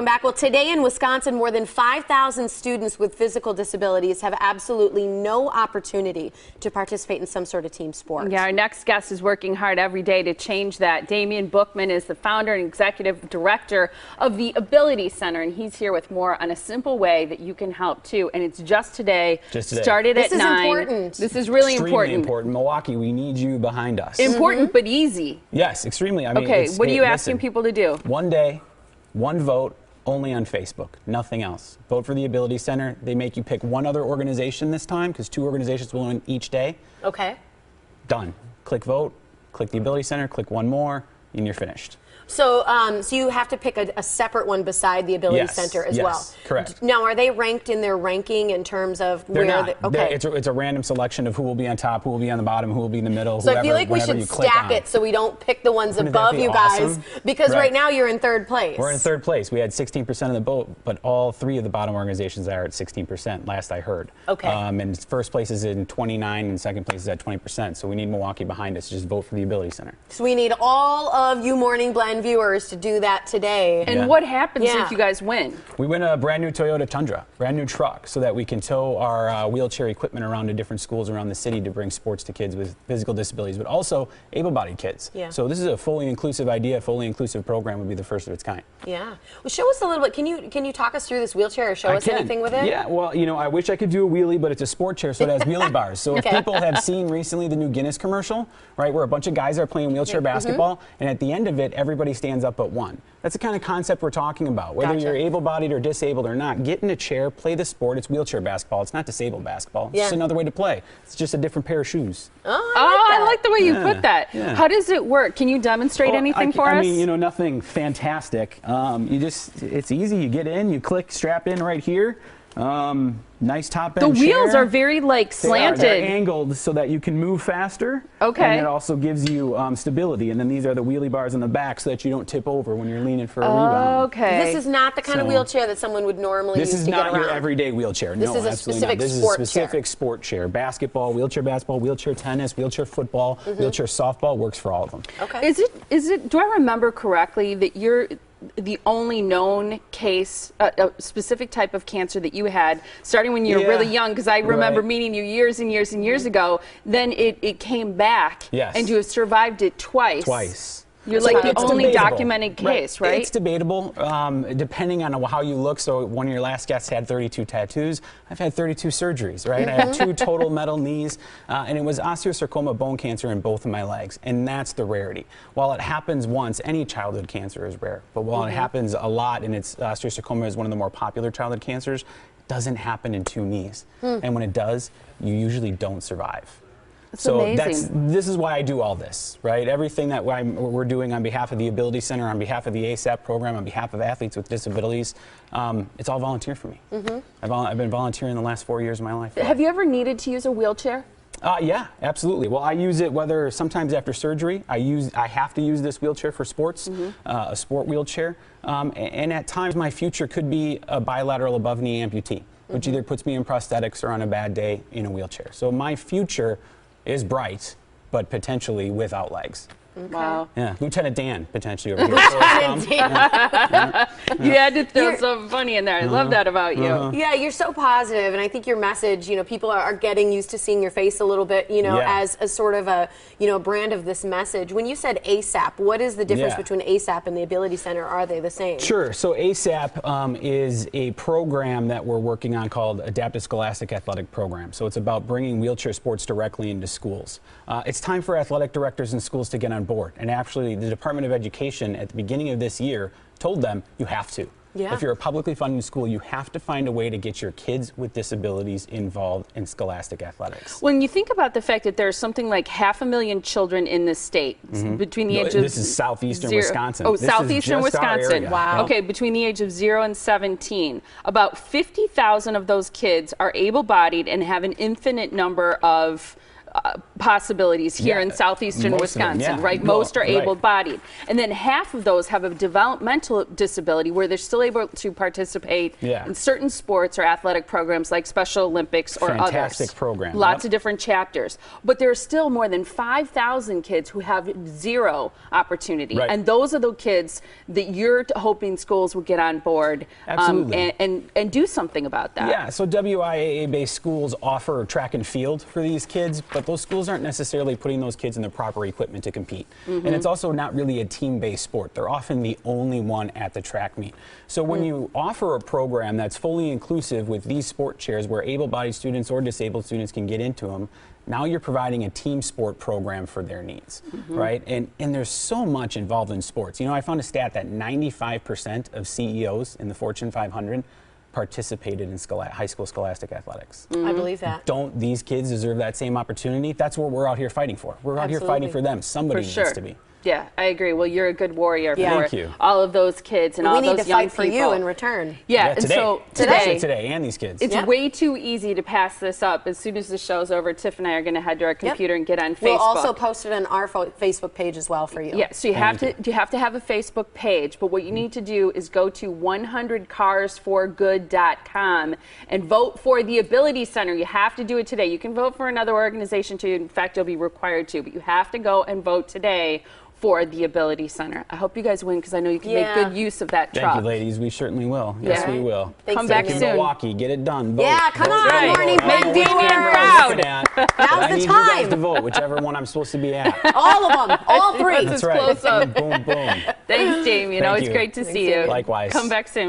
Welcome back. Well, today in Wisconsin, more than 5,000 students with physical disabilities have absolutely no opportunity to participate in some sort of team sport. Yeah, our next guest is working hard every day to change that. Damian Buchman is the founder and executive director of the Ability Center, and he's here with more on a simple way that you can help too. And it's just today. Started at 9. This is important. This is really extremely important. Milwaukee, we need you behind us. Important, but easy. Yes, extremely. I mean, okay, what are you asking people to do? One day, one vote, only on Facebook, nothing else. Vote for the Ability Center. They make you pick one other organization this time because 2 organizations will win each day. Okay. Done. Click vote, click the Ability Center, click one more, and you're finished. So, so you have to pick a separate one beside the Ability Center as well. Correct. Now, are they ranked in their ranking in terms of They're where? not. Okay. It's a random selection of who will be on top, who will be on the bottom, who will be in the middle. So I feel like we should stack it so we don't pick the ones above you guys, because right now you're in 3rd place. We're in 3rd place. We had 16% of the vote, but all 3 of the bottom organizations are at 16%. Last I heard. Okay. And 1st place is in 29, and 2nd place is at 20%. So we need Milwaukee behind us. Just vote for the Ability Center. So we need all of you Morning Blend viewers to do that today. And what happens if you guys win? We win a brand new Toyota Tundra, brand new truck, so that we can tow our wheelchair equipment around to different schools around the city to bring sports to kids with physical disabilities, but also able-bodied kids. Yeah. So this is a fully inclusive idea, a fully inclusive program would be the first of its kind. Yeah. Well, show us a little bit. Can you talk us through this wheelchair or show us anything with it? Yeah. Well, you know, I wish I could do a wheelie, but it's a sport chair, so it has wheelie bars. So if people have seen recently the new Guinness commercial, right, where a bunch of guys are playing wheelchair basketball, and at the end of it, everybody stands up but one. That's the kind of concept we're talking about. Whether you're able-bodied or disabled or not, get in a chair, play the sport. It's wheelchair basketball. It's not disabled basketball. It's just another way to play. It's just a different pair of shoes. I like the way you put that. Yeah. How does it work? Can you demonstrate anything for us? I mean, you know, nothing fantastic. It's easy. You get in, you click, strap in right here. Nice top end. The wheels are very slanted. They're angled so that you can move faster. Okay. And it also gives you stability. And then these are the wheelie bars in the back so that you don't tip over when you're leaning for a rebound. Okay. This is not the kind of wheelchair that someone would normally use to get around. This is not your everyday wheelchair. This is a specific sport chair. This is a specific sport chair. Basketball, wheelchair tennis, wheelchair football, wheelchair softball, works for all of them. Okay. Is it? Do I remember correctly that you're the only known case, a specific type of cancer that you had starting when you were really young? Because I remember meeting you years and years and years ago. Then it came back, and you have survived it twice. You're like the only documented case, right? It's debatable, depending on how you look. So one of your last guests had 32 tattoos. I've had 32 surgeries, right? I have 2 total metal knees, and it was osteosarcoma bone cancer in both of my legs, and that's the rarity. While it happens once, any childhood cancer is rare, but while it happens a lot, and osteosarcoma is one of the more popular childhood cancers, it doesn't happen in 2 knees. And when it does, you usually don't survive. This is why I do all this, right? Everything that we're doing on behalf of the Ability Center, on behalf of the ASAP program, on behalf of athletes with disabilities, it's all volunteer for me. I've been volunteering the last 4 years of my life. Have you ever needed to use a wheelchair? Yeah, absolutely. Well, I use it sometimes after surgery. I have to use this wheelchair for sports, a sport wheelchair, and at times my future could be a bilateral above knee amputee, which either puts me in prosthetics or on a bad day in a wheelchair. So my future is bright, but potentially without legs. Wow. Yeah, Lieutenant Dan potentially over here. You had to throw something funny in there. I love that about you. Yeah, you're so positive, and I think your message, you know, people are getting used to seeing your face a little bit, you know, as a sort of a, you know, brand of this message. When you said ASAP, what is the difference between ASAP and the Ability Center? Are they the same? Sure. So ASAP is a program that we're working on called Adaptive Scholastic Athletic Program. So it's about bringing wheelchair sports directly into schools. It's time for athletic directors in schools to get on board. And actually, the Department of Education at the beginning of this year told them you have to. If you're a publicly funded school, you have to find a way to get your kids with disabilities involved in scholastic athletics. When you think about the fact that there's something like 500,000 children in this state between the age of... This is southeastern Wisconsin. Oh, southeastern Wisconsin. Wow. Okay, between the age of 0 and 17, about 50,000 of those kids are able-bodied and have an infinite number of possibilities here in southeastern Wisconsin, right? Most are able-bodied. And then half of those have a developmental disability where they're still able to participate in certain sports or athletic programs like Special Olympics or others. Fantastic program. Lots of different chapters. But there are still more than 5,000 kids who have zero opportunity. And those are the kids that you're hoping schools will get on board and do something about that. Yeah, so WIAA-based schools offer track and field for these kids, but those schools aren't necessarily putting those kids in the proper equipment to compete. And it's also not really a team-based sport. They're often the only one at the track meet. So when you offer a program that's fully inclusive with these sport chairs where able-bodied students or disabled students can get into them, now you're providing a team sport program for their needs, right? And there's so much involved in sports. You know, I found a stat that 95% of CEOs in the Fortune 500 participated in high school scholastic athletics. I believe that. Don't these kids deserve that same opportunity? That's what we're out here fighting for. We're out here fighting for them. Somebody needs to be. Yeah, I agree. Well, you're a good warrior for all of those kids and all those young people. We need to fight for you in return. Yeah, and today. so today and these kids. It's way too easy to pass this up. As soon as the show's over, Tiff and I are going to head to our computer and get on Facebook. We'll also post it on our Facebook page as well for you. Yeah, so you have to have a Facebook page, but what you need to do is go to 100carsforgood.com and vote for the Ability Center. You have to do it today. You can vote for another organization too. In fact, you'll be required to, but you have to go and vote today for the Ability Center. I hope you guys win because I know you can make good use of that truck. Thank you, ladies. We certainly will. Yes, we will. Come back soon. Milwaukee, get it done. Vote. Yeah, come on, Marnie. Make Damian proud. Now's the time. You guys to vote, whichever one I'm supposed to be at. All of them, all three. That's right. Close up. Boom, boom. Thanks, Damian. Always great to see you. Likewise. Come back soon.